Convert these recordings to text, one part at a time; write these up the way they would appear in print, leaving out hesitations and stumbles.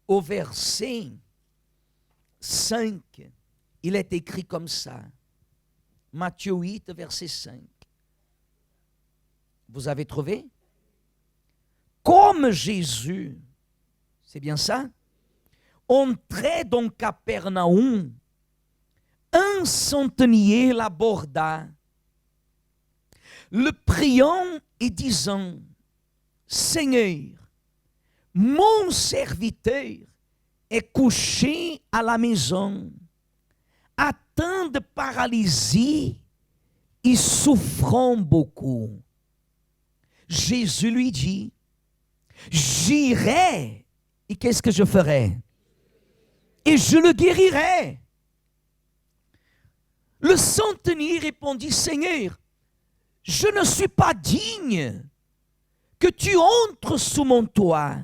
au verset 5, il est écrit comme ça. Matthieu 8, verset 5. Vous avez trouvé? Comme Jésus, c'est bien ça, entrait dans Capernaum, un centenier l'aborda, le priant et disant, Seigneur, mon serviteur est couché à la maison, atteint de paralysie et souffrant beaucoup. Jésus lui dit, j'irai, et qu'est-ce que je ferai? Et je le guérirai. Le centenier répondit, Seigneur, je ne suis pas digne que tu entres sous mon toit,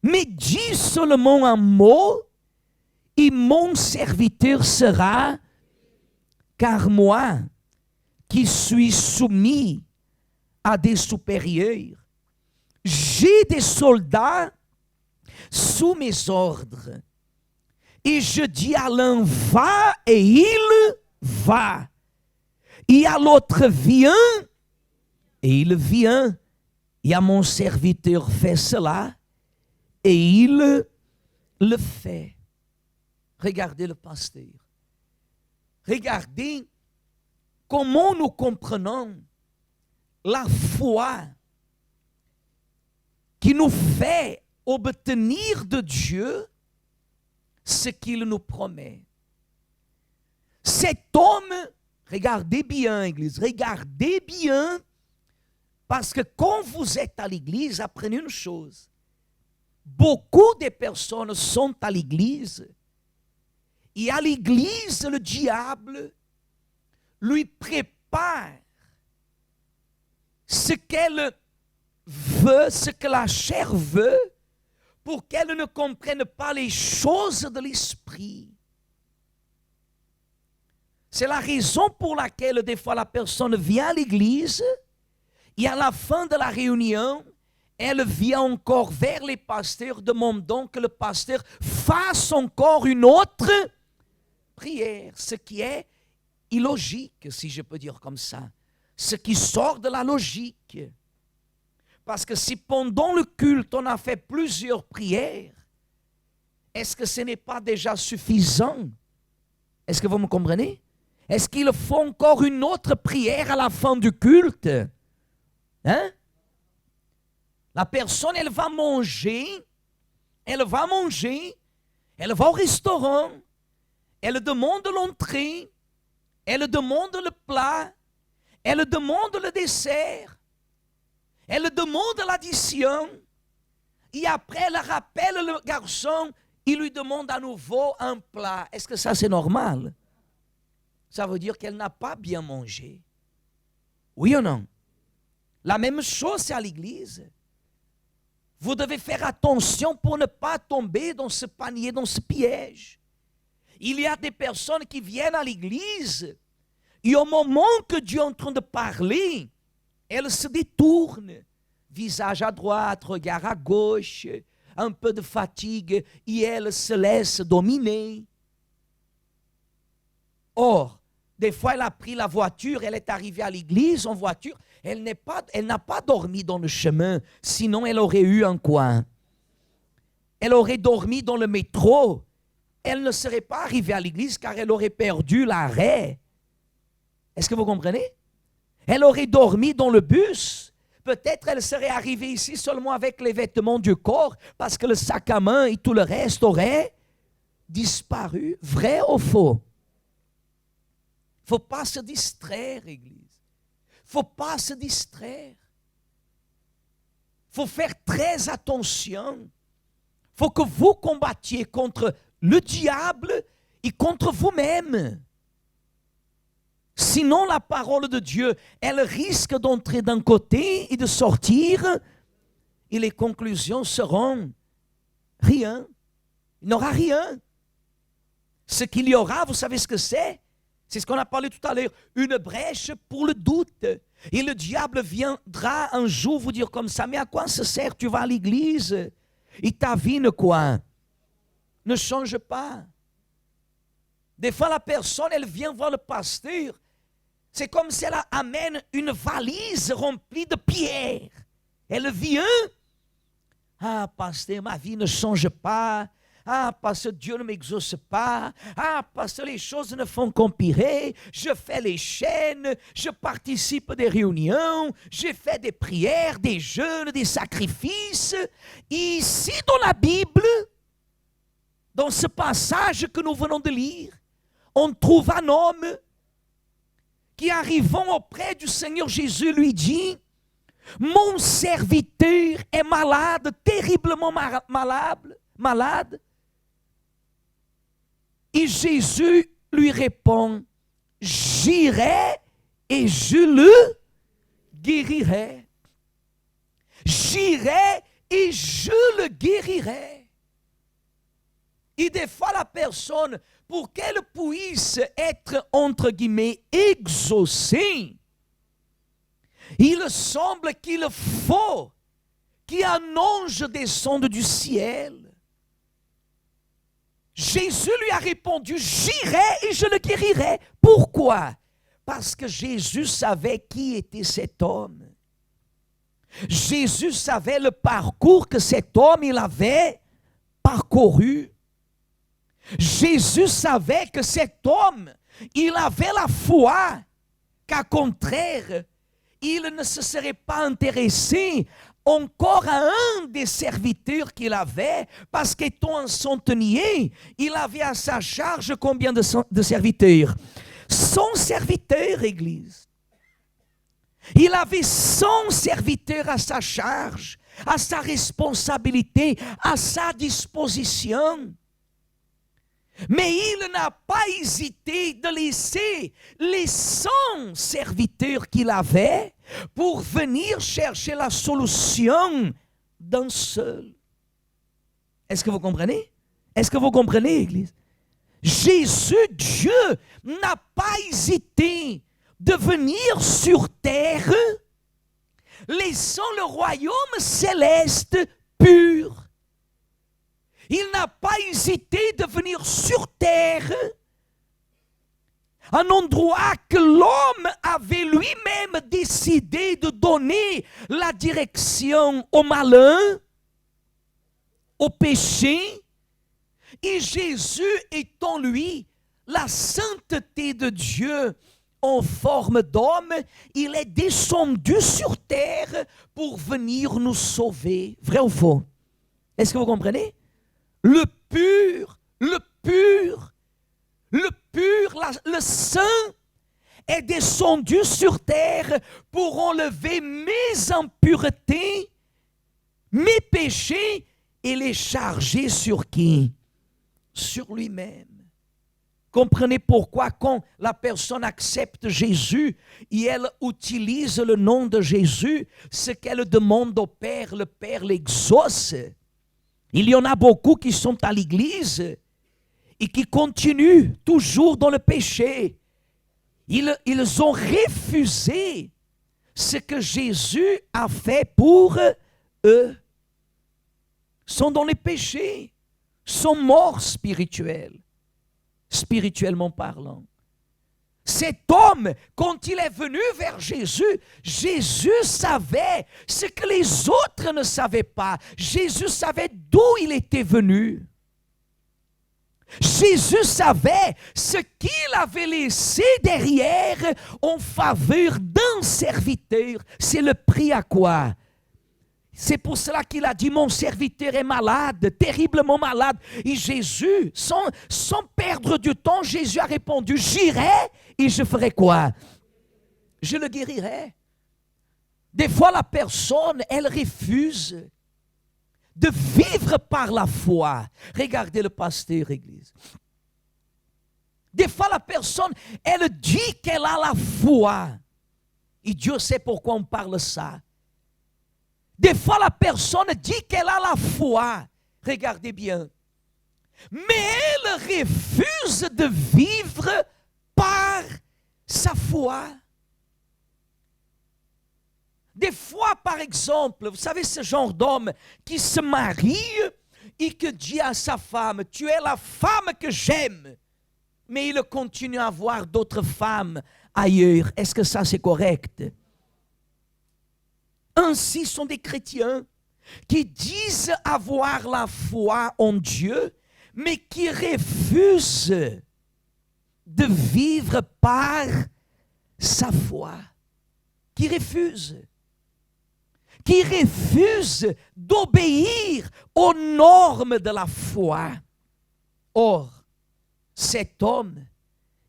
mais dis seulement un mot et mon serviteur sera, car moi qui suis soumis à des supérieurs, j'ai des soldats sous mes ordres. Et je dis à l'un, va, et il va. Et à l'autre, viens, et il vient. Et à mon serviteur, fais cela, et il le fait. Regardez le pasteur. Regardez comment nous comprenons la foi qui nous fait obtenir de Dieu ce qu'il nous promet. Cet homme, regardez bien, Église, regardez bien, parce que quand vous êtes à l'Église, apprenez une chose. Beaucoup de personnes sont à l'Église, et à l'Église, le diable lui prépare ce qu'elle veut, ce que la chair veut, pour qu'elle ne comprenne pas les choses de l'esprit. C'est la raison pour laquelle des fois la personne vient à l'église et à la fin de la réunion, elle vient encore vers les pasteurs demandant que le pasteur fasse encore une autre prière, ce qui est illogique, si je peux dire comme ça, ce qui sort de la logique. Parce que si pendant le culte, on a fait plusieurs prières, est-ce que ce n'est pas déjà suffisant? Est-ce que vous me comprenez? Est-ce qu'il faut encore une autre prière à la fin du culte? Hein? La personne, elle va manger, elle va au restaurant, elle demande l'entrée, elle demande le plat, elle demande le dessert, elle demande l'addition, et après elle rappelle le garçon, il lui demande à nouveau un plat. Est-ce que ça c'est normal? Ça veut dire qu'elle n'a pas bien mangé. Oui ou non? La même chose c'est à l'église. Vous devez faire attention pour ne pas tomber dans ce panier, dans ce piège. Il y a des personnes qui viennent à l'église et au moment que Dieu est en train de parler, elles se détournent. Visage à droite, regard à gauche, un peu de fatigue et elles se laissent dominer. Or, des fois, elle a pris la voiture, elle est arrivée à l'église en voiture, elle n'a pas dormi dans le chemin, sinon elle aurait eu un coin. Elle aurait dormi dans le métro, elle ne serait pas arrivée à l'église car elle aurait perdu l'arrêt. Est-ce que vous comprenez? Elle aurait dormi dans le bus, peut-être elle serait arrivée ici seulement avec les vêtements du corps parce que le sac à main et tout le reste aurait disparu. Vrai ou faux? Il ne faut pas se distraire, Église. Il ne faut pas se distraire. Il faut faire très attention. Il faut que vous combattiez contre le diable et contre vous-même. Sinon, la parole de Dieu, elle risque d'entrer d'un côté et de sortir, et les conclusions seront rien. Il n'y aura rien. Ce qu'il y aura, vous savez ce que c'est? C'est ce qu'on a parlé tout à l'heure, une brèche pour le doute. Et le diable viendra un jour vous dire comme ça, mais à quoi ça sert? Tu vas à l'église et ta vie ne change pas. Des fois, la personne, elle vient voir le pasteur. C'est comme si elle amène une valise remplie de pierres. Elle vient. Ah, pasteur, ma vie ne change pas. Ah, pasteur, Dieu ne m'exauce pas. Ah, pasteur, les choses ne font qu'empirer. Je fais les chaînes, je participe à des réunions, j'ai fait des prières, des jeûnes, des sacrifices. Ici, dans la Bible, dans ce passage que nous venons de lire, on trouve un homme qui, arrivant auprès du Seigneur Jésus, lui dit: mon serviteur est malade, terriblement malade. Et Jésus lui répond: j'irai et je le guérirai. J'irai et je le guérirai. Et des fois, la personne, pour qu'elle puisse être, entre guillemets, exaucée, il semble qu'il faut qu'un ange descende du ciel. Jésus lui a répondu: j'irai et je le guérirai. Pourquoi? Parce que Jésus savait qui était cet homme. Jésus savait le parcours que cet homme il avait parcouru. Jésus savait que cet homme, il avait la foi, qu'à contraire, il ne se serait pas intéressé encore à un des serviteurs qu'il avait, parce qu'étant un centenier, il avait à sa charge combien de serviteurs? 100 serviteurs, Église. Il avait 100 serviteurs à sa charge, à sa responsabilité, à sa disposition. Mais il n'a pas hésité de laisser les 100 serviteurs qu'il avait pour venir chercher la solution d'un seul. Est-ce que vous comprenez? Est-ce que vous comprenez, Église? Jésus, Dieu, n'a pas hésité de venir sur terre, laissant le royaume céleste pur. Il n'a pas hésité de venir sur terre, un endroit que l'homme avait lui-même décidé de donner la direction au malin, au péché. Et Jésus est en lui la sainteté de Dieu en forme d'homme. Il est descendu sur terre pour venir nous sauver. Vrai ou faux? Est-ce que vous comprenez? Le pur, le saint est descendu sur terre pour enlever mes impuretés, mes péchés et les charger sur qui? Sur lui-même. Comprenez pourquoi quand la personne accepte Jésus et elle utilise le nom de Jésus, ce qu'elle demande au Père, le Père l'exauce. Il y en a beaucoup qui sont à l'église et qui continuent toujours dans le péché. Ils ont refusé ce que Jésus a fait pour eux. Ils sont dans les péchés, sont morts spirituellement parlant. Cet homme, quand il est venu vers Jésus, Jésus savait ce que les autres ne savaient pas. Jésus savait d'où il était venu. Jésus savait ce qu'il avait laissé derrière en faveur d'un serviteur. C'est le prix à quoi? C'est pour cela qu'il a dit: mon serviteur est malade, terriblement malade. Et Jésus, sans perdre du temps, Jésus a répondu: j'irai et je ferai quoi? Je le guérirai. Des fois, la personne, elle refuse de vivre par la foi. Regardez le pasteur, Église. Des fois, la personne, elle dit qu'elle a la foi. Et Dieu sait pourquoi on parle ça. Des fois, la personne dit qu'elle a la foi. Regardez bien. Mais elle refuse de vivre par sa foi. Des fois, par exemple, vous savez, ce genre d'homme qui se marie et qui dit à sa femme, tu es la femme que j'aime, mais il continue à avoir d'autres femmes ailleurs. Est-ce que ça, c'est correct? Ainsi sont des chrétiens qui disent avoir la foi en Dieu, mais qui refusent de vivre par sa foi. Qui refusent d'obéir aux normes de la foi. Or, cet homme,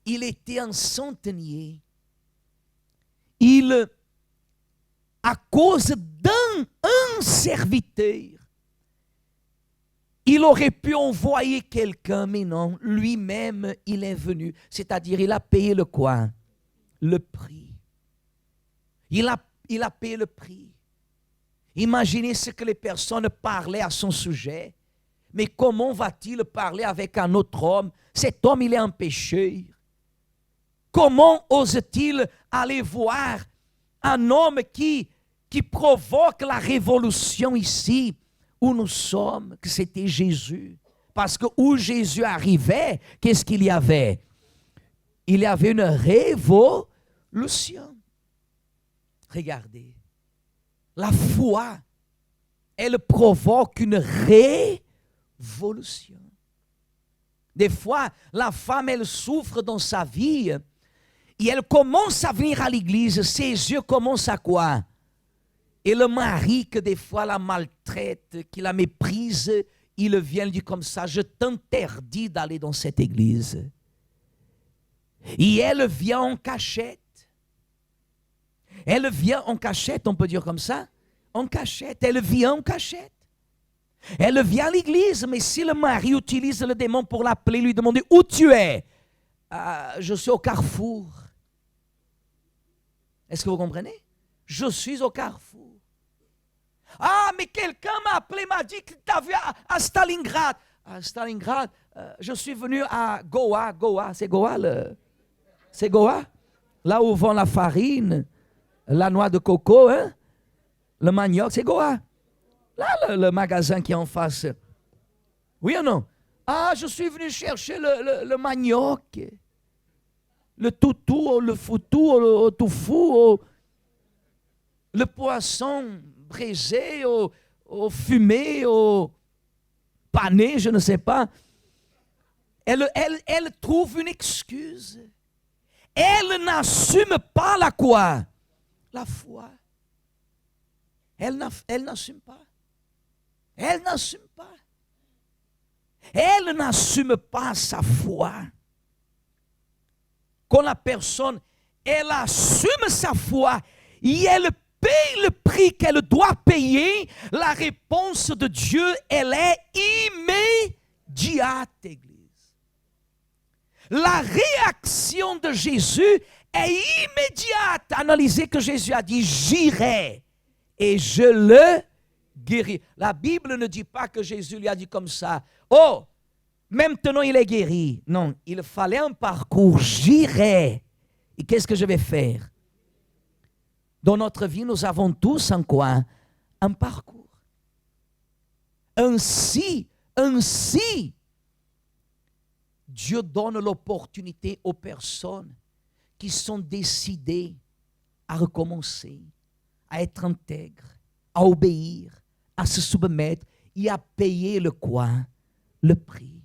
il était un centenier. À cause d'un serviteur, il aurait pu envoyer quelqu'un, mais non, lui-même, il est venu. C'est-à-dire, il a payé le quoi? Le prix. Il a payé le prix. Imaginez ce que les personnes parlaient à son sujet. Mais comment va-t-il parler avec un autre homme? Cet homme, il est un pécheur. Comment ose-t-il aller voir un homme qui provoque la révolution ici où nous sommes, que c'était Jésus? Parce que où Jésus arrivait, qu'est-ce qu'il y avait? Il y avait une révolution. Regardez, la foi, elle provoque une révolution. Des fois, la femme, elle souffre dans sa vie et elle commence à venir à l'église. Ses yeux commencent à quoi? Et le mari, que des fois la maltraite, qui la méprise, il vient lui dire comme ça, je t'interdis d'aller dans cette église. Et elle vient en cachette. Elle vient en cachette, on peut dire comme ça. En cachette, elle vient en cachette. Elle vient à l'église, mais si le mari utilise le démon pour l'appeler, lui demander où tu es, je suis au carrefour. Est-ce que vous comprenez? Je suis au carrefour. Ah, mais quelqu'un m'a appelé, m'a dit que tu as vu à Stalingrad. À Stalingrad, je suis venu à Goa. Goa, c'est Goa c'est Goa? Là où vend la farine, la noix de coco, hein? Le manioc, c'est Goa. Là, le magasin qui est en face. Oui ou non? Ah, je suis venu chercher le manioc, le toutou, le foutou, le toufou, le poisson braisé, au fumé, au pané, je ne sais pas. Elle trouve une excuse. Elle n'assume pas la quoi? La foi. Elle n'assume pas. Elle n'assume pas. Elle n'assume pas sa foi. Quand la personne, elle assume sa foi et elle paye le prix qu'elle doit payer, la réponse de Dieu, elle est immédiate, Église. La réaction de Jésus est immédiate. Analysez que Jésus a dit, j'irai et je le guéris. La Bible ne dit pas que Jésus lui a dit comme ça, oh, maintenant il est guéri. Non, il fallait un parcours, j'irai. Et qu'est-ce que je vais faire? Dans notre vie, nous avons tous un quoi? Un parcours. Ainsi, Dieu donne l'opportunité aux personnes qui sont décidées à recommencer, à être intègres, à obéir, à se soumettre et à payer le quoi? Le prix.